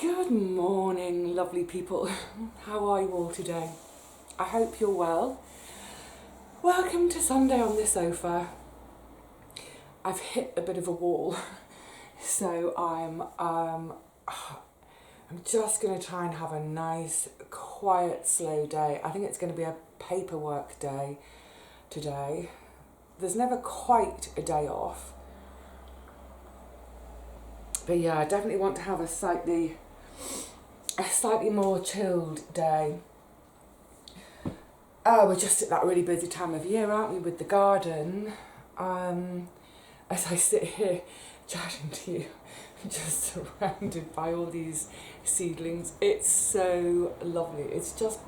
Good morning, lovely people. How are you all today? I hope you're well. Welcome to Sunday on the sofa. I've hit a bit of a wall, so I'm just going to try and have a nice, quiet, slow day. I think it's going to be a paperwork day today. There's never quite a day off. But yeah, I definitely want to have a slightly more chilled day. We're just at that really busy time of year, aren't we, with the garden. As I sit here chatting to you, I'm just surrounded by all these seedlings. It's so lovely. It's just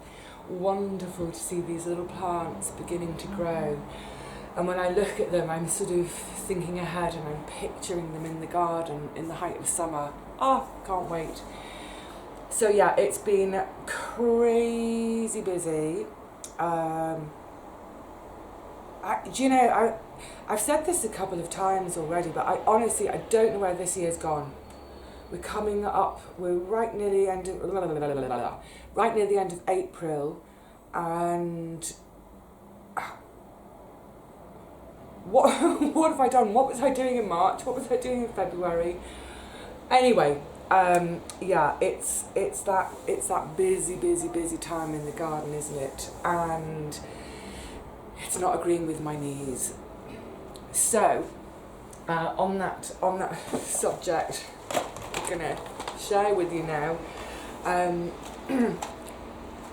wonderful to see these little plants beginning to grow. And when I look at them, I'm sort of thinking ahead and I'm picturing them in the garden in the height of summer. Can't wait. So yeah, it's been crazy busy. I've said this a couple of times already, but I don't know where this year's gone. We're right near the end of April, and what have I done? What was I doing in March? What was I doing in February? Anyway, it's that busy time in the garden, isn't it? And it's not agreeing with my knees. So, on that subject, I'm gonna share with you now.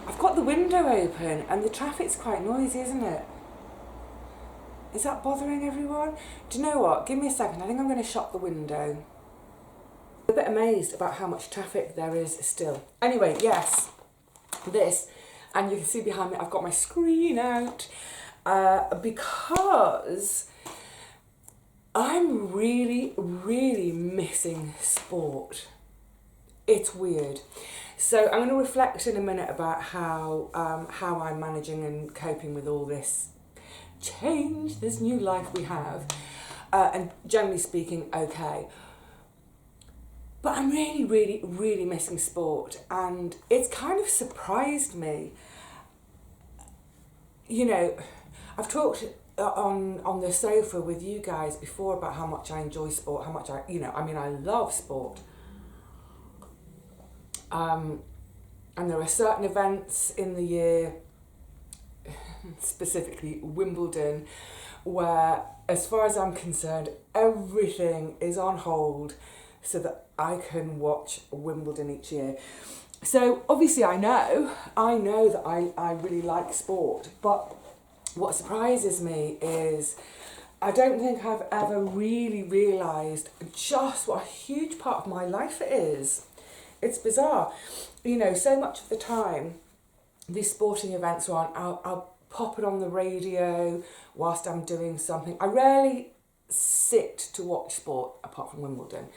I've got the window open and the traffic's quite noisy, isn't it? Is that bothering everyone? Do you know what? Give me a second. I think I'm going to shut the window. I'm a bit amazed about how much traffic there is still. Anyway, yes, this, and you can see behind me, I've got my screen out because I'm really, really missing sport. It's weird. So I'm going to reflect in a minute about how I'm managing and coping with all this change, this new life we have, and generally speaking, okay. But I'm really, really, really missing sport, and it's kind of surprised me. You know, I've talked on the sofa with you guys before about how much I enjoy sport, how much I love sport. And there are certain events in the year, specifically Wimbledon, where, as far as I'm concerned, everything is on hold so that I can watch Wimbledon each year. So obviously I know that I really like sport, but what surprises me is I don't think I've ever really realised just what a huge part of my life it is. It's bizarre. You know, so much of the time these sporting events are on, I'll pop it on the radio whilst I'm doing something. I rarely sit to watch sport apart from Wimbledon.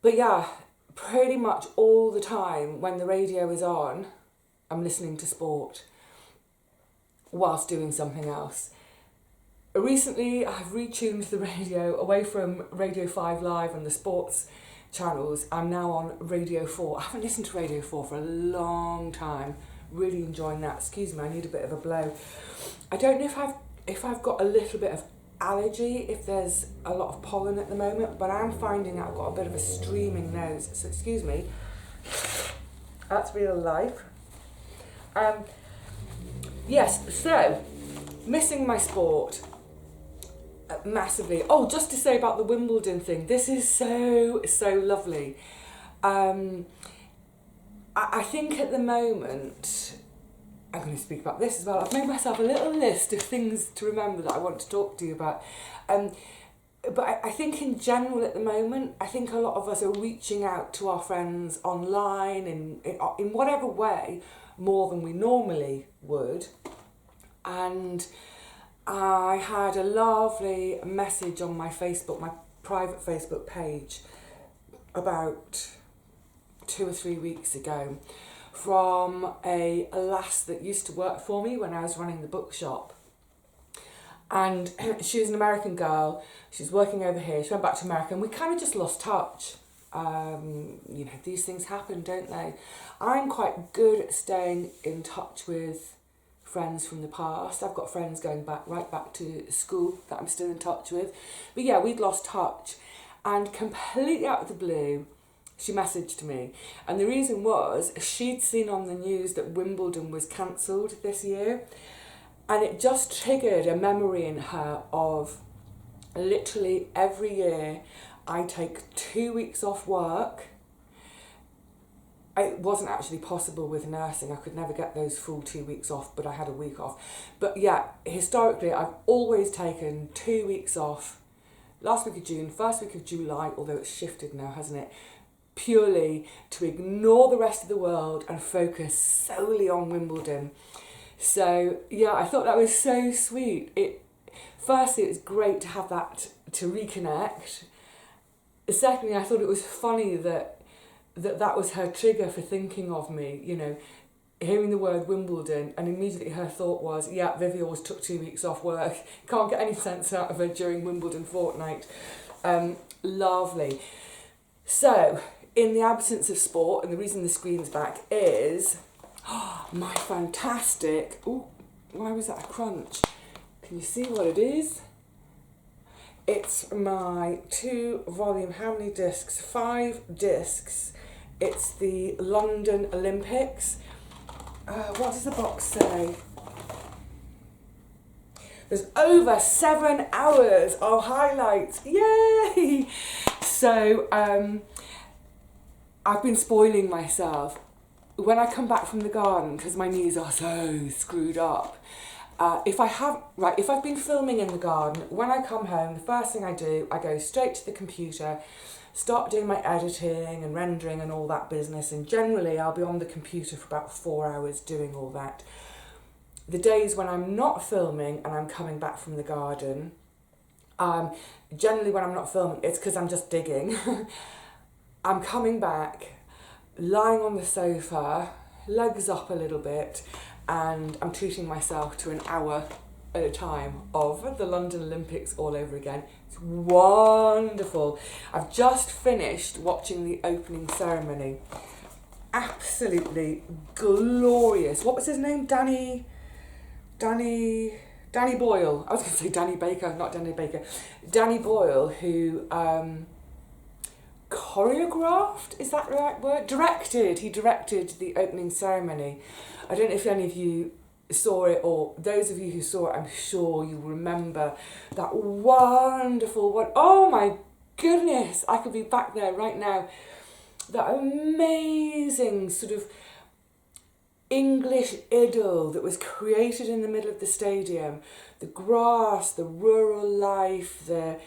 But yeah, pretty much all the time when the radio is on, I'm listening to sport whilst doing something else. Recently, I've retuned the radio away from Radio 5 Live and the sports channels. I'm now on Radio 4. I haven't listened to Radio 4 for a long time. Really enjoying that. Excuse me, I need a bit of a blow. I don't know if I've got a little bit of allergy, if there's a lot of pollen at the moment, but I'm finding I've got a bit of a streaming nose, so excuse me. That's real life. Yes, so missing my sport massively. Oh, just to say about the Wimbledon thing, this is so lovely. I think at the moment, I'm going to speak about this as well. I've made myself a little list of things to remember that I want to talk to you about. But I think in general at the moment, I think a lot of us are reaching out to our friends online in whatever way more than we normally would. And I had a lovely message on my Facebook, my private Facebook page, about 2 or 3 weeks ago from a lass that used to work for me when I was running the bookshop. And she was an American girl. She was working over here. She went back to America and we kind of just lost touch. You know, these things happen, don't they? I'm quite good at staying in touch with friends from the past. I've got friends going back right back to school that I'm still in touch with. But yeah, we'd lost touch, and completely out of the blue, she messaged me. And the reason was she'd seen on the news that Wimbledon was cancelled this year, and it just triggered a memory in her of literally every year I take 2 weeks off work. It wasn't actually possible with nursing. I could never get those full 2 weeks off, but I had a week off. But yeah, historically, I've always taken 2 weeks off. Last week of June, first week of July, although it's shifted now, hasn't it? Purely to ignore the rest of the world and focus solely on Wimbledon. So yeah, I thought that was so sweet. Firstly, it was great to have that to reconnect. Secondly, I thought it was funny that was her trigger for thinking of me, you know, hearing the word Wimbledon, and immediately her thought was, yeah, Vivi always took 2 weeks off work. Can't get any sense out of her during Wimbledon fortnight. Lovely. So, in the absence of sport, and the reason the screen's back is my fantastic, why was that a crunch? Can you see what it is? It's my 2-volume, how many discs? 5 discs. It's the London Olympics. What does the box say? There's over 7 hours of highlights. Yay! So I've been spoiling myself. When I come back from the garden, because my knees are so screwed up, if I've been filming in the garden, when I come home, the first thing I do, I go straight to the computer, start doing my editing and rendering and all that business, and generally I'll be on the computer for about 4 hours doing all that. The days when I'm not filming and I'm coming back from the garden, generally when I'm not filming, it's because I'm just digging. I'm coming back, lying on the sofa, legs up a little bit, and I'm treating myself to an hour at a time of the London Olympics all over again. It's wonderful. I've just finished watching the opening ceremony. Absolutely glorious. What was his name? Danny Boyle. I was going to say Danny Baker, not Danny Baker. Danny Boyle, who choreographed, is that the right word? He directed the opening ceremony. I don't know if any of you saw it, or those of you who saw it, I'm sure you remember that wonderful one. Oh my goodness, I could be back there right now. That amazing sort of English idyll that was created in the middle of the stadium. The grass, the rural life, the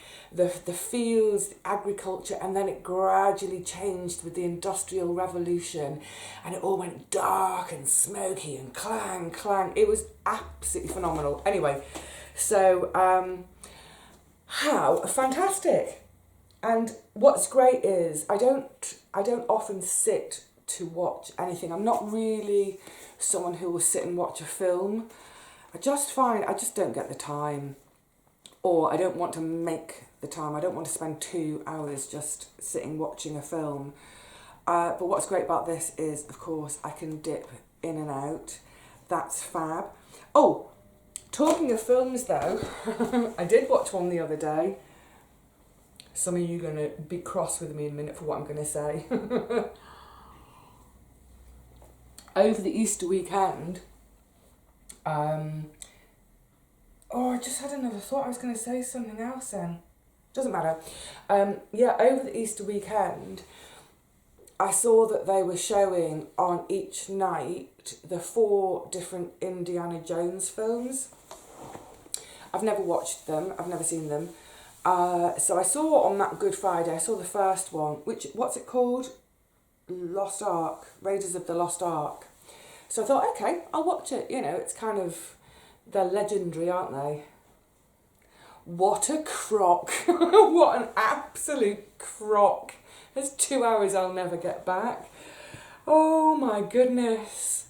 fields, the agriculture, and then it gradually changed with the Industrial Revolution, and it all went dark and smoky and clang, clang. It was absolutely phenomenal. Anyway, so how fantastic. And what's great is I don't often sit to watch anything. I'm not really someone who will sit and watch a film. I just don't get the time, or I don't want to make the time. I don't want to spend 2 hours just sitting watching a film. But what's great about this is, of course, I can dip in and out. That's fab. Oh, talking of films though, I did watch one the other day. Some of you are going to be cross with me in a minute for what I'm going to say. Over the Easter weekend, I just had another thought. I was going to say something else then. Doesn't matter. Over the Easter weekend, I saw that they were showing on each night the 4 different Indiana Jones films. I've never watched them. I've never seen them. So I saw on that Good Friday, I saw the first one, what's it called? Lost Ark, Raiders of the Lost Ark. So I thought, okay, I'll watch it. You know, it's kind of, they're legendary, aren't they? What a crock. What an absolute crock. There's 2 hours I'll never get back. Oh my goodness.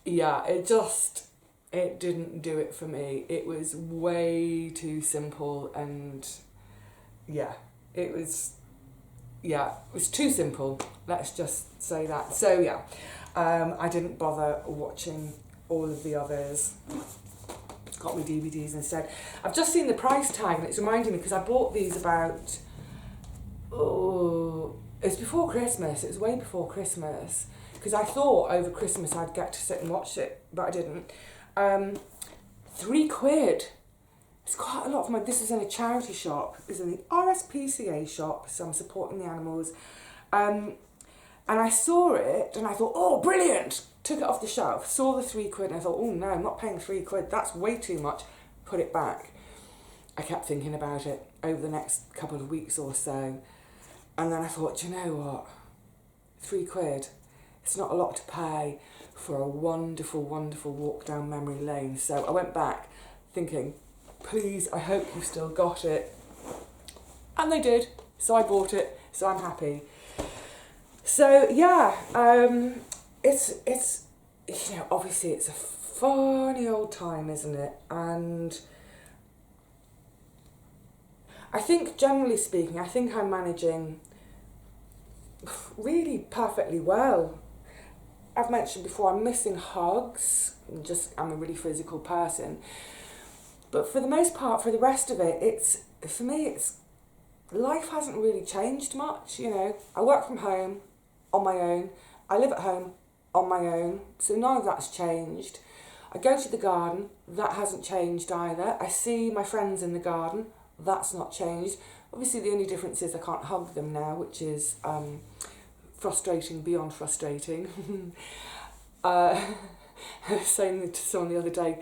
Yeah, it didn't do it for me. It was way too simple, and yeah, it was yeah, it was too simple. Let's just say that. So yeah, I didn't bother watching all of the others. Got me DVDs instead. I've just seen the price tag and it's reminding me, because I bought these about, it's before Christmas. It was way before Christmas, because I thought over Christmas I'd get to sit and watch it, but I didn't. £3. It's quite a lot for my. This is in a charity shop. It's in the RSPCA shop, so I'm supporting the animals. And I saw it and I thought, oh, brilliant! Took it off the shelf, saw the £3 and I thought, oh no, I'm not paying £3. That's way too much. Put it back. I kept thinking about it over the next couple of weeks or so. And then I thought, do you know what? £3. It's not a lot to pay for a wonderful, wonderful walk down memory lane. So I went back thinking, please, I hope you've still got it. And they did. So I bought it. So I'm happy. So yeah, it's you know, obviously it's a funny old time, isn't it? And I think, generally speaking, I think I'm managing really perfectly well. I've mentioned before, I'm missing hugs. I'm a really physical person. But for the most part, for the rest of it, for me, life hasn't really changed much, you know. I work from home on my own. I live at home on my own. So none of that's changed. I go to the garden. That hasn't changed either. I see my friends in the garden. That's not changed. Obviously, the only difference is I can't hug them now, which is frustrating beyond frustrating. I was saying to someone the other day,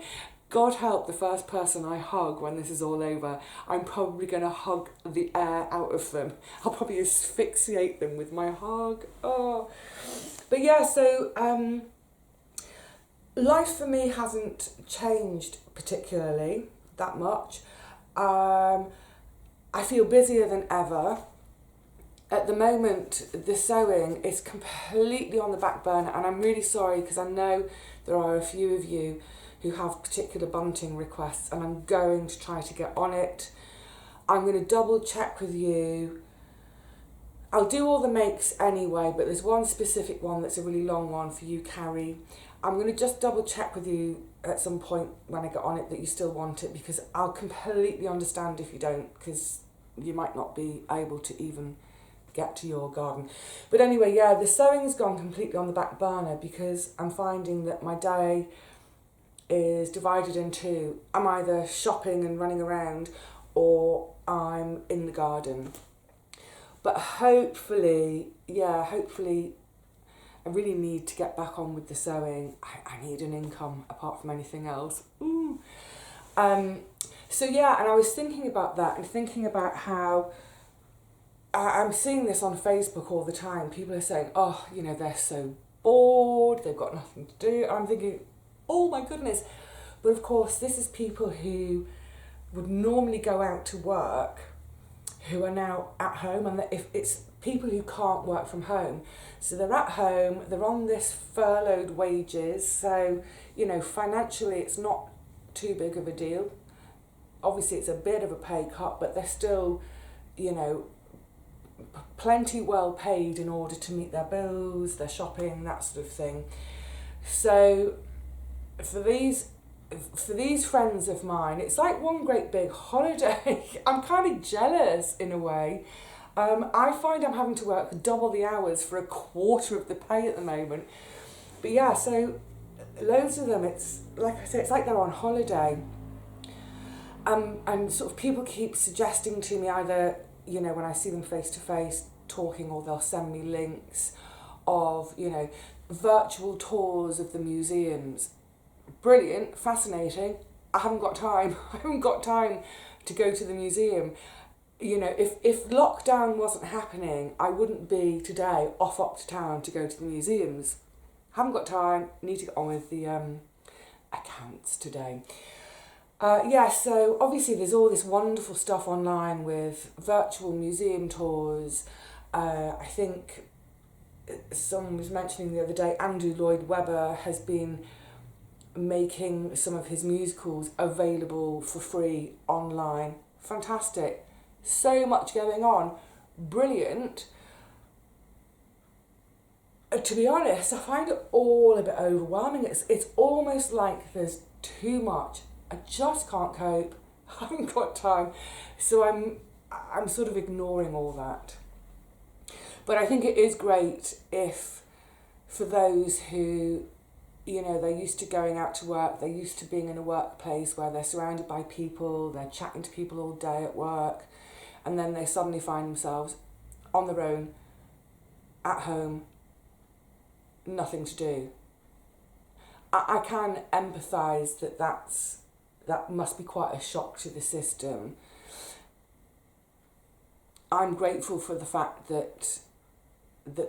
God help the first person I hug when this is all over. I'm probably going to hug the air out of them. I'll probably asphyxiate them with my hug. Oh. But yeah, so life for me hasn't changed particularly that much. I feel busier than ever. At the moment, the sewing is completely on the back burner, and I'm really sorry, because I know there are a few of you who have particular bunting requests, and I'm going to try to get on it. I'm going to double check with you. I'll do all the makes anyway, but there's one specific one that's a really long one for you, Carrie. I'm going to just double check with you at some point when I get on it that you still want it, because I'll completely understand if you don't, because you might not be able to even get to your garden. But anyway, yeah, the sewing's gone completely on the back burner, because I'm finding that my day is divided in two. I'm either shopping and running around, or I'm in the garden. But hopefully, I really need to get back on with the sewing. I need an income apart from anything else. Ooh. So yeah, and I was thinking about that and thinking about how I'm seeing this on Facebook all the time. People are saying, oh, you know, they're so bored, they've got nothing to do. I'm thinking, oh my goodness. But of course, this is people who would normally go out to work, who are now at home, and if it's people who can't work from home. So they're at home, they're on this furloughed wages, so, you know, financially it's not too big of a deal. Obviously it's a bit of a pay cut, but they're still, you know, plenty well paid in order to meet their bills, their shopping, that sort of thing. So for these friends of mine, it's like one great big holiday. I'm kind of jealous in a way. I find I'm having to work double the hours for a quarter of the pay at the moment. But yeah, so loads of them, it's like I say, it's like they're on holiday. And sort of people keep suggesting to me, either, you know, when I see them face to face talking, or they'll send me links of, you know, virtual tours of the museums. Brilliant, fascinating. I haven't got time. I haven't got time to go to the museum. You know, if lockdown wasn't happening, I wouldn't be today off up to town to go to the museums. Haven't got time, need to get on with the accounts today. Yeah, so obviously there's all this wonderful stuff online with virtual museum tours. I think someone was mentioning the other day, Andrew Lloyd Webber has been making some of his musicals available for free online. Fantastic. So much going on. Brilliant. to be honest, I find it all a bit overwhelming. It's almost like there's too much. I just can't cope. I haven't got time. So I'm sort of ignoring all that. But I think it is great if, for those who, you know, they're used to going out to work, they're used to being in a workplace where they're surrounded by people, they're chatting to people all day at work, and then they suddenly find themselves on their own, at home, nothing to do. I can empathise that must be quite a shock to the system. I'm grateful for the fact that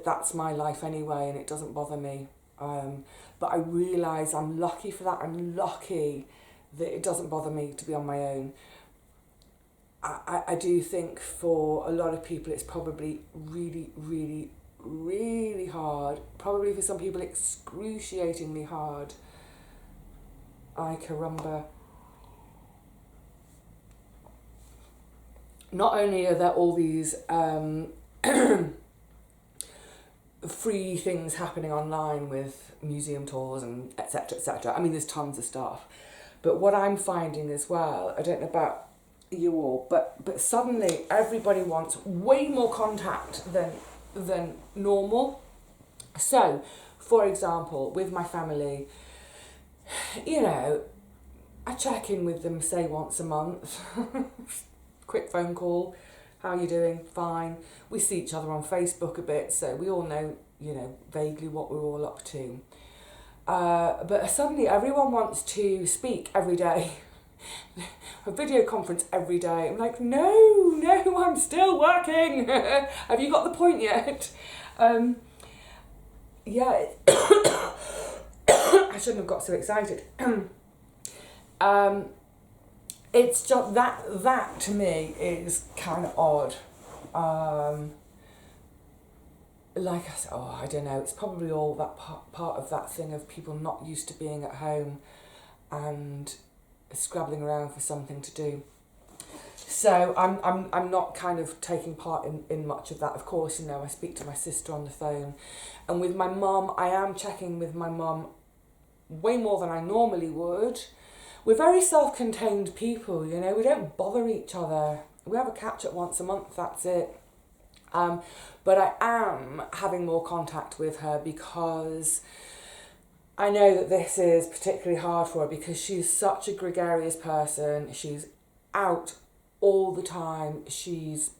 that's my life anyway, and it doesn't bother me. But I realise I'm lucky for that. I'm lucky that it doesn't bother me to be on my own. I do think for a lot of people it's probably really, really, really hard. Probably for some people excruciatingly hard. Ay caramba. Not only are there all these free things happening online with museum tours and etc, etc. I mean, there's tons of stuff. But what I'm finding as well, I don't know about you all, but suddenly everybody wants way more contact than normal. So, for example, with my family, you know, I check in with them, say, once a month. Quick phone call. How are you doing? Fine. We see each other on Facebook a bit, so we all know, you know, vaguely what we're all up to. But suddenly everyone wants to speak every day. A video conference every day. I'm like, no, I'm still working. Have you got the point yet? Yeah. I shouldn't have got so excited. It's just that to me is kind of odd. Like I said, I don't know, it's probably all that part of that thing of people not used to being at home and scrabbling around for something to do. So I'm not kind of taking part in much of that. Of course, you know, I speak to my sister on the phone, and with my mum, I am checking with my mum way more than I normally would. We're very self-contained people, you know, we don't bother each other. We have a catch-up once a month, that's it. But I am having more contact with her because I know that this is particularly hard for her because she's such a gregarious person. She's out all the time. She's,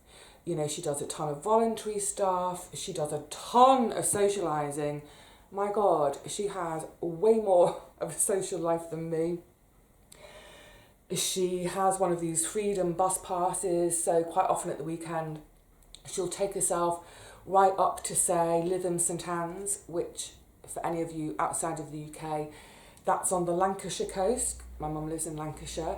you know, she does a ton of voluntary stuff. She does a ton of socialising. My God, she has way more of a social life than me. She has one of these freedom bus passes, so quite often at the weekend she'll take herself right up to, say, Lytham St Anne's, which, for any of you outside of the UK, that's on the Lancashire coast. My mum lives in Lancashire.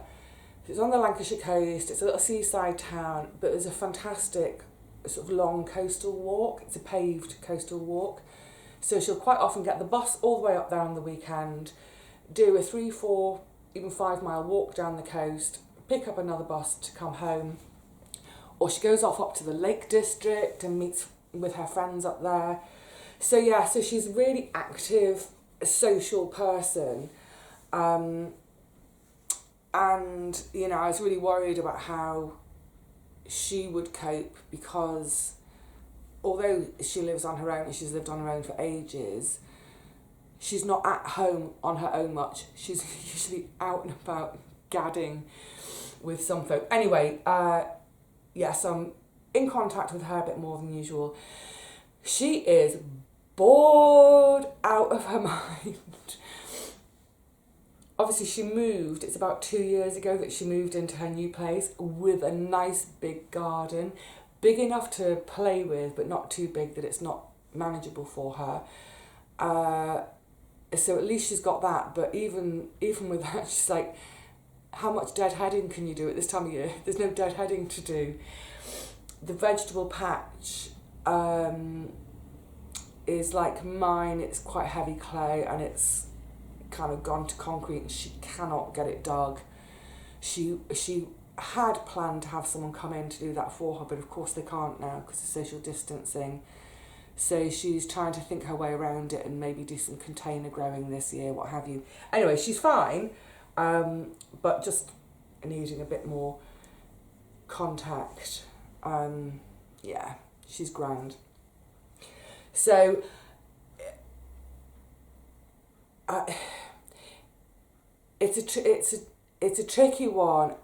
It's on the Lancashire coast, it's a little seaside town, but there's a fantastic sort of long coastal walk. It's a paved coastal walk. So she'll quite often get the bus all the way up there on the weekend, do a 3, 4, even 5 mile walk down the coast, pick up another bus to come home, or she goes off up to the Lake District and meets with her friends up there. So yeah, so she's a really active, social person. And, you know, I was really worried about how she would cope because although she lives on her own and she's lived on her own for ages, she's not at home on her own much. She's usually out and about gadding with some folk. Anyway, so I'm in contact with her a bit more than usual. She is bored out of her mind. Obviously she moved, it's about 2 years ago that she moved into her new place with a nice big garden, big enough to play with, but not too big that it's not manageable for her. So at least she's got that, but even with that, she's like, how much deadheading can you do at this time of year? There's no deadheading to do. The vegetable patch is like mine. It's quite heavy clay and it's kind of gone to concrete and she cannot get it dug. She had planned to have someone come in to do that for her, but of course they can't now because of social distancing. So she's trying to think her way around it and maybe do some container growing this year, what have you. Anyway, she's fine, but just needing a bit more contact. Yeah, she's grand. So it's a tricky one.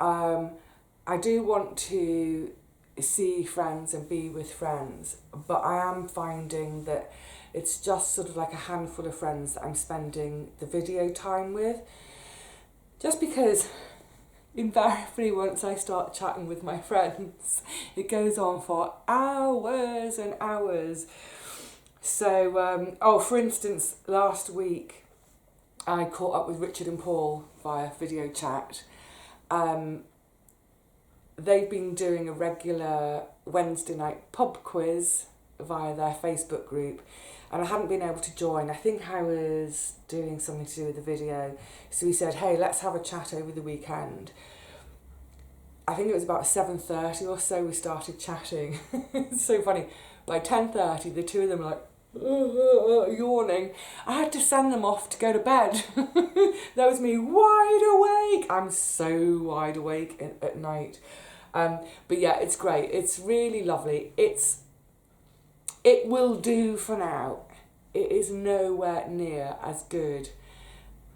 I do want to see friends and be with friends, but I am finding that it's just sort of like a handful of friends that I'm spending the video time with, just because invariably once I start chatting with my friends it goes on for hours and hours. So for instance, last week I caught up with Richard and Paul via video chat. They've been doing a regular Wednesday night pub quiz via their Facebook group, and I hadn't been able to join. I think I was doing something to do with the video. So we said, hey, let's have a chat over the weekend. I think it was about 7:30 or so we started chatting. It's so funny. By 10:30, the two of them were like, yawning. I had to send them off to go to bed. That was me wide awake. I'm so wide awake at night. But yeah, it's great. It's really lovely. It will do for now. It is nowhere near as good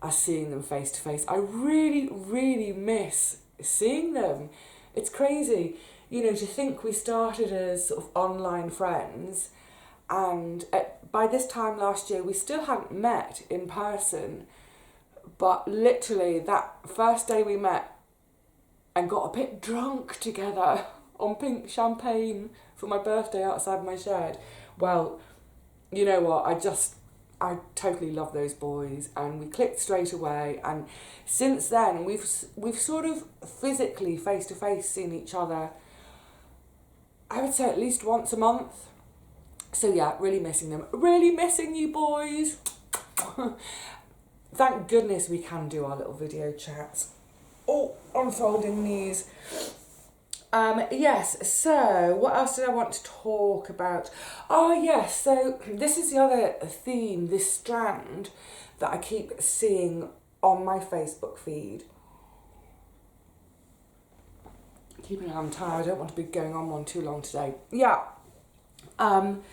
as seeing them face to face. I really, really miss seeing them. It's crazy. You know, to think we started as sort of online friends, and by this time last year we still hadn't met in person, but literally that first day we met and got a bit drunk together on pink champagne for my birthday outside my shed. Well, you know what, I totally love those boys, and we clicked straight away, and since then we've sort of physically face to face seen each other, I would say at least once a month. So yeah, really missing them. Really missing you boys. Thank goodness we can do our little video chats. Oh, unfolding these. Yes, so what else did I want to talk about? Oh yes, so this is the other theme, this strand that I keep seeing on my Facebook feed. Keep an eye on time, I don't want to be going on one too long today. Yeah. And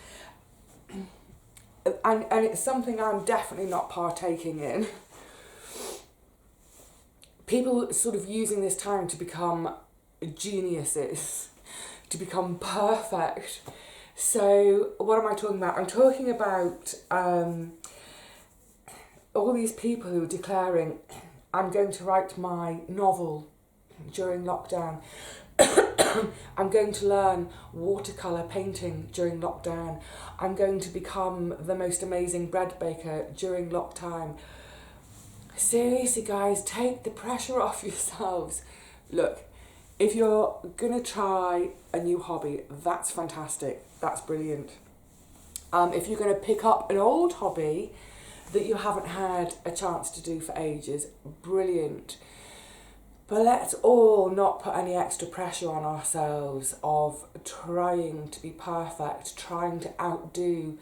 it's something I'm definitely not partaking in. People sort of using this time to become geniuses, to become perfect. So what am I talking about? I'm talking about all these people who are declaring, I'm going to write my novel during lockdown. I'm going to learn watercolour painting during lockdown. I'm going to become the most amazing bread baker during lockdown. Seriously guys, take the pressure off yourselves. Look, if you're going to try a new hobby, that's fantastic. That's brilliant. If you're going to pick up an old hobby that you haven't had a chance to do for ages, brilliant. But let's all not put any extra pressure on ourselves of trying to be perfect, trying to outdo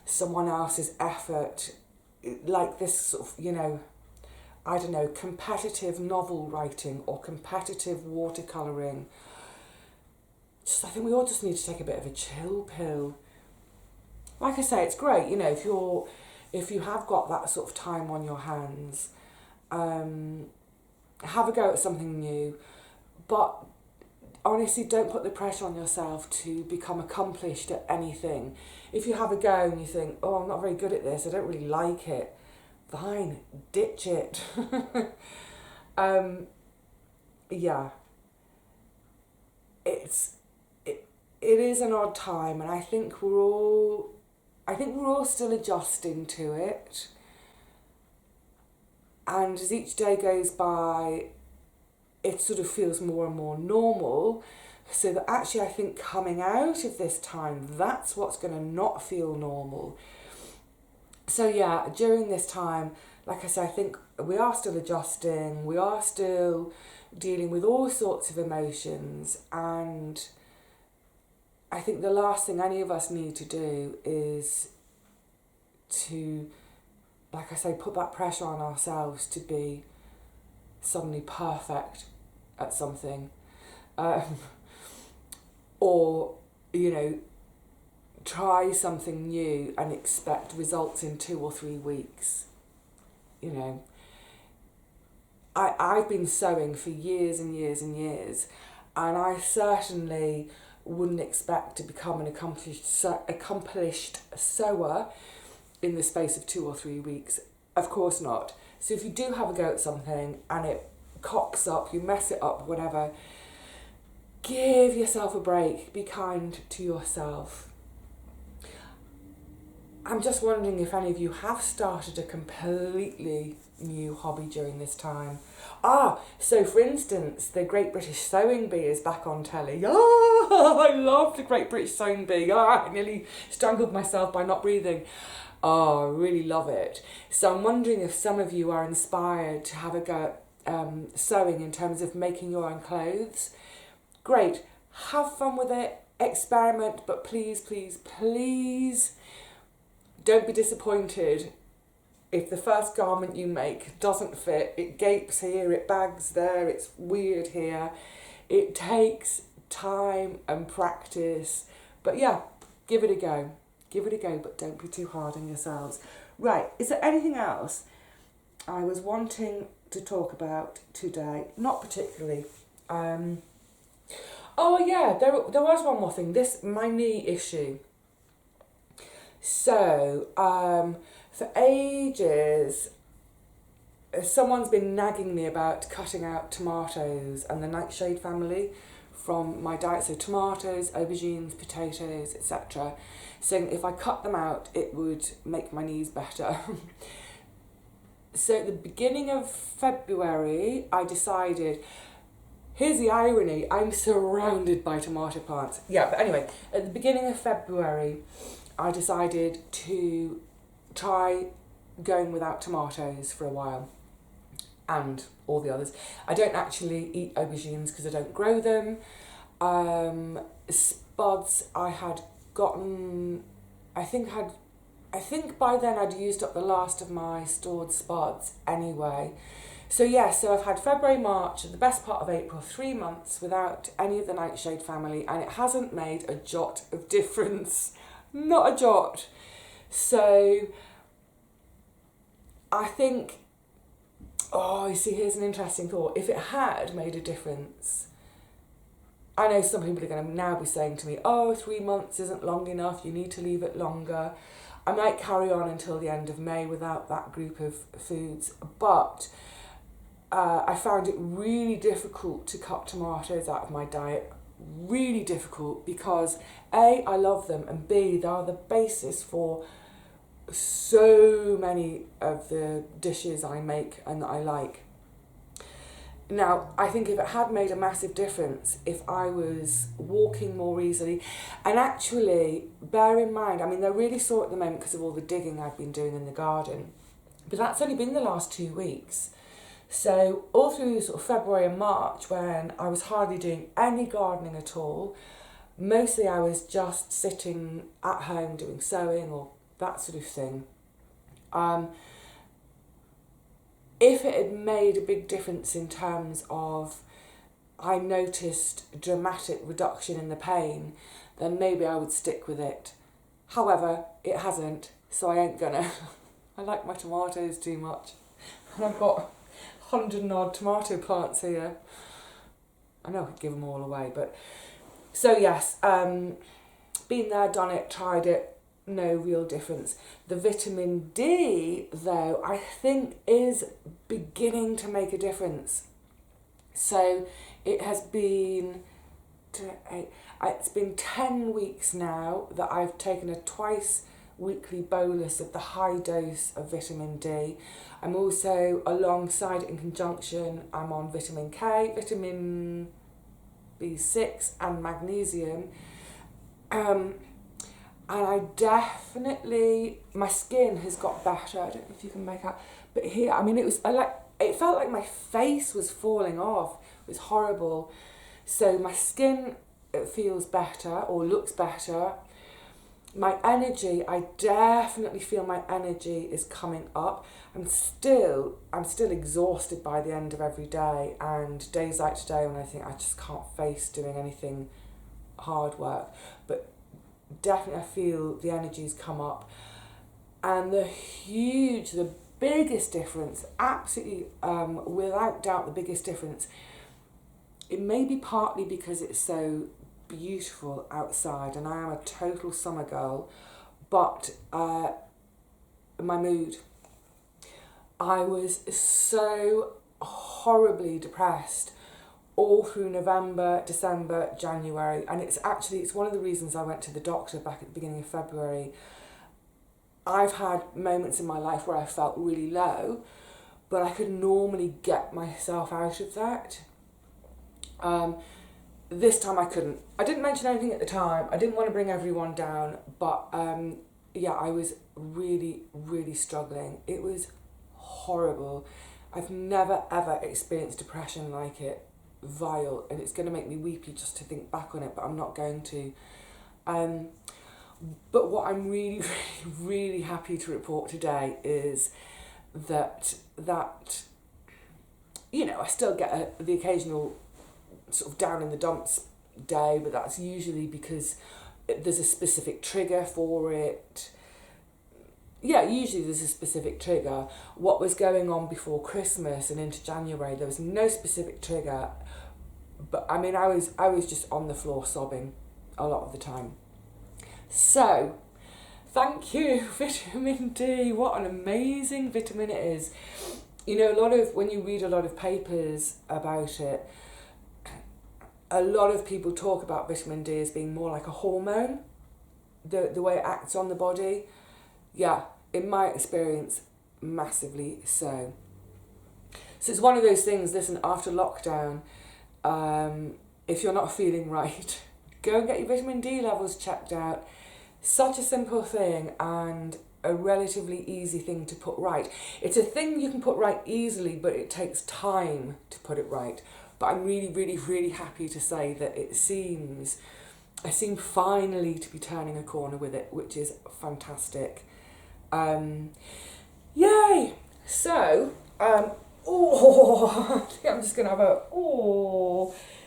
someone else's effort, like this sort of, you know, I don't know, competitive novel writing or competitive watercolouring. I think we all just need to take a bit of a chill pill. Like I say, it's great, you know, if you have got that sort of time on your hands, have a go at something new, but honestly don't put the pressure on yourself to become accomplished at anything. If you have a go and you think, oh, I'm not very good at this, I don't really like it, fine, ditch it. Yeah, it is an odd time, and I think we're all still adjusting to it. And as each day goes by, it sort of feels more and more normal. So that actually I think coming out of this time, that's what's going to not feel normal. So yeah, during this time, like I said, I think we are still adjusting, we are still dealing with all sorts of emotions, and I think the last thing any of us need to do is to, like I say, put that pressure on ourselves to be suddenly perfect at something. Or, you know, try something new and expect results in 2 or 3 weeks. You know, I've been sewing for years and years and years, and I certainly wouldn't expect to become an accomplished sewer in the space of 2 or 3 weeks. Of course not. So if you do have a go at something and it cocks up, you mess it up, whatever, give yourself a break. Be kind to yourself. I'm just wondering if any of you have started a completely new hobby during this time. So for instance, the Great British Sewing Bee is back on telly. I love the Great British Sewing Bee. I nearly strangled myself by not breathing. I really love it. So I'm wondering if some of you are inspired to have a go at sewing in terms of making your own clothes. Great. Have fun with it. Experiment, but please, please, please don't be disappointed if the first garment you make doesn't fit. It gapes here, it bags there, it's weird here. It takes time and practice. But yeah, give it a go. Give it a go, but don't be too hard on yourselves. Right, is there anything else I was wanting to talk about today? Not particularly. Oh yeah, there was one more thing. My knee issue. So, for ages, someone's been nagging me about cutting out tomatoes and the nightshade family from my diet. So tomatoes, aubergines, potatoes, etc. Saying if I cut them out, it would make my knees better. So at the beginning of February, I decided, here's the irony, I'm surrounded by tomato plants. Yeah, but anyway, at the beginning of February, I decided to try going without tomatoes for a while, and all the others. I don't actually eat aubergines because I don't grow them. Spuds I had gotten, I think by then I'd used up the last of my stored spuds anyway. So I've had February, March, the best part of April, 3 months without any of the nightshade family, and it hasn't made a jot of difference. Not a jot. So I think, you see, here's an interesting thought. If it had made a difference, I know some people are going to now be saying to me, 3 months isn't long enough, you need to leave it longer. I might carry on until the end of May without that group of foods, but I found it really difficult to cut tomatoes out of my diet. Really difficult because A, I love them, and B, they are the basis for so many of the dishes I make and that I like. Now, I think if it had made a massive difference, if I was walking more easily, and actually, bear in mind, I mean, they're really sore at the moment because of all the digging I've been doing in the garden, but that's only been the last 2 weeks. So all through sort of February and March, when I was hardly doing any gardening at all, mostly I was just sitting at home doing sewing or that sort of thing. If it had made a big difference in terms of I noticed dramatic reduction in the pain, then maybe I would stick with it. However, it hasn't, so I ain't gonna. I like my tomatoes too much. And I've got 100 and odd tomato plants here. I know I could give them all away, but so yes, been there, done it, tried it, no real difference. The vitamin D, though, I think is beginning to make a difference. So it has been, it's been 10 weeks now that I've taken a twice weekly bolus of the high dose of vitamin D. I'm also, alongside in conjunction, I'm on vitamin K, vitamin B6 and magnesium. And I definitely, my skin has got better. I don't know if you can make out, but here, I mean, it felt like my face was falling off. It was horrible. So my skin it feels better or looks better. My energy, I definitely feel my energy is coming up. I'm still exhausted by the end of every day, and days like today when I think I just can't face doing anything hard work, but definitely I feel the energy's come up. And the biggest difference, absolutely without doubt the biggest difference, it may be partly because it's so beautiful outside and I am a total summer girl, but my mood. I was so horribly depressed all through November, December, January, and it's one of the reasons I went to the doctor back at the beginning of February. I've had moments in my life where I felt really low, but I could normally get myself out of that. This time I couldn't. I didn't mention anything at the time. I didn't want to bring everyone down, but I was really, really struggling. It was horrible. I've never ever experienced depression like it. Vile, and it's going to make me weepy just to think back on it, but I'm not going to. But what I'm really, really, really happy to report today is that I still get the occasional sort of down in the dumps day, but that's usually because there's a specific trigger for it. Yeah, usually there's a specific trigger. What was going on before Christmas and into January, there was no specific trigger, but I mean, I was just on the floor sobbing a lot of the time. So, thank you, vitamin D. What an amazing vitamin it is. You know, when you read a lot of papers about it, a lot of people talk about vitamin D as being more like a hormone, the way it acts on the body. Yeah, in my experience, massively so. So it's one of those things, listen, after lockdown, if you're not feeling right, go and get your vitamin D levels checked out. Such a simple thing and a relatively easy thing to put right. It's a thing you can put right easily, but it takes time to put it right. But I'm really, really, really happy to say that I seem finally to be turning a corner with it, which is fantastic. Yay! So, I think I'm just going to have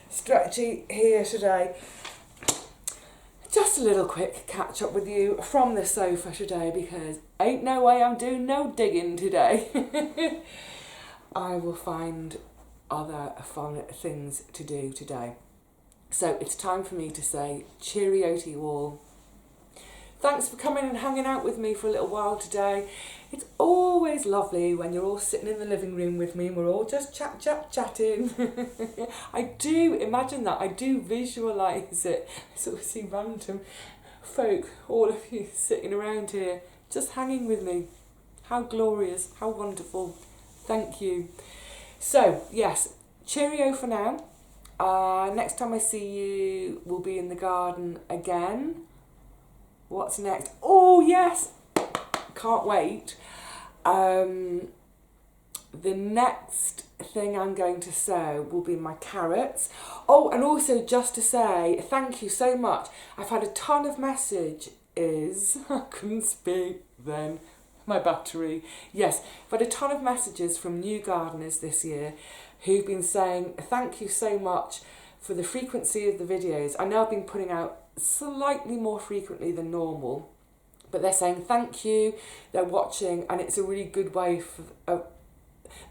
stretchy here today. Just a little quick catch up with you from the sofa today, because ain't no way I'm doing no digging today. I will find other fun things to do today. So it's time for me to say cheerio to you all. Thanks for coming and hanging out with me for a little while today. It's always lovely when you're all sitting in the living room with me and we're all just chatting. I do imagine that. I do visualise it. I sort of see random folk, all of you sitting around here, just hanging with me. How glorious, how wonderful. Thank you. So, yes, cheerio for now. Next time I see you, we'll be in the garden again. What's next? Oh, yes! Can't wait. The next thing I'm going to sow will be my carrots. Oh, and also just to say, thank you so much. I've had a ton of messages. I couldn't speak then. My battery. Yes, I've had a ton of messages from new gardeners this year who've been saying thank you so much for the frequency of the videos. I know I've been putting out slightly more frequently than normal, but they're saying thank you, they're watching, and it's a really good way for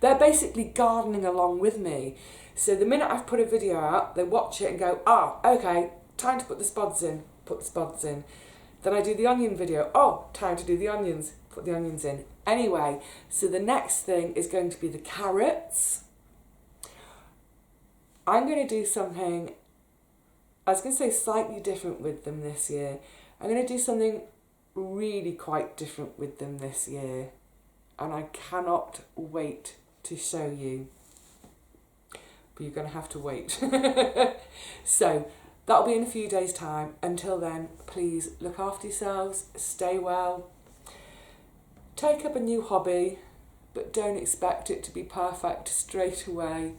they're basically gardening along with me. So the minute I've put a video out, they watch it and go, okay, time to put the spuds in. Then I do the onion video. Time to do the onions. Put the onions in. Anyway, so the next thing is going to be the carrots. I'm going to do something, I was going to say slightly different with them this year. I'm going to do something really quite different with them this year. And I cannot wait to show you. But you're going to have to wait. So, that'll be in a few days' time. Until then, please look after yourselves, stay well, take up a new hobby, but don't expect it to be perfect straight away.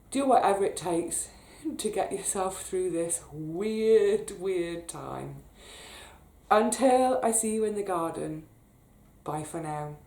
Do whatever it takes. to get yourself through this weird time. Until I see you in the garden, bye for now.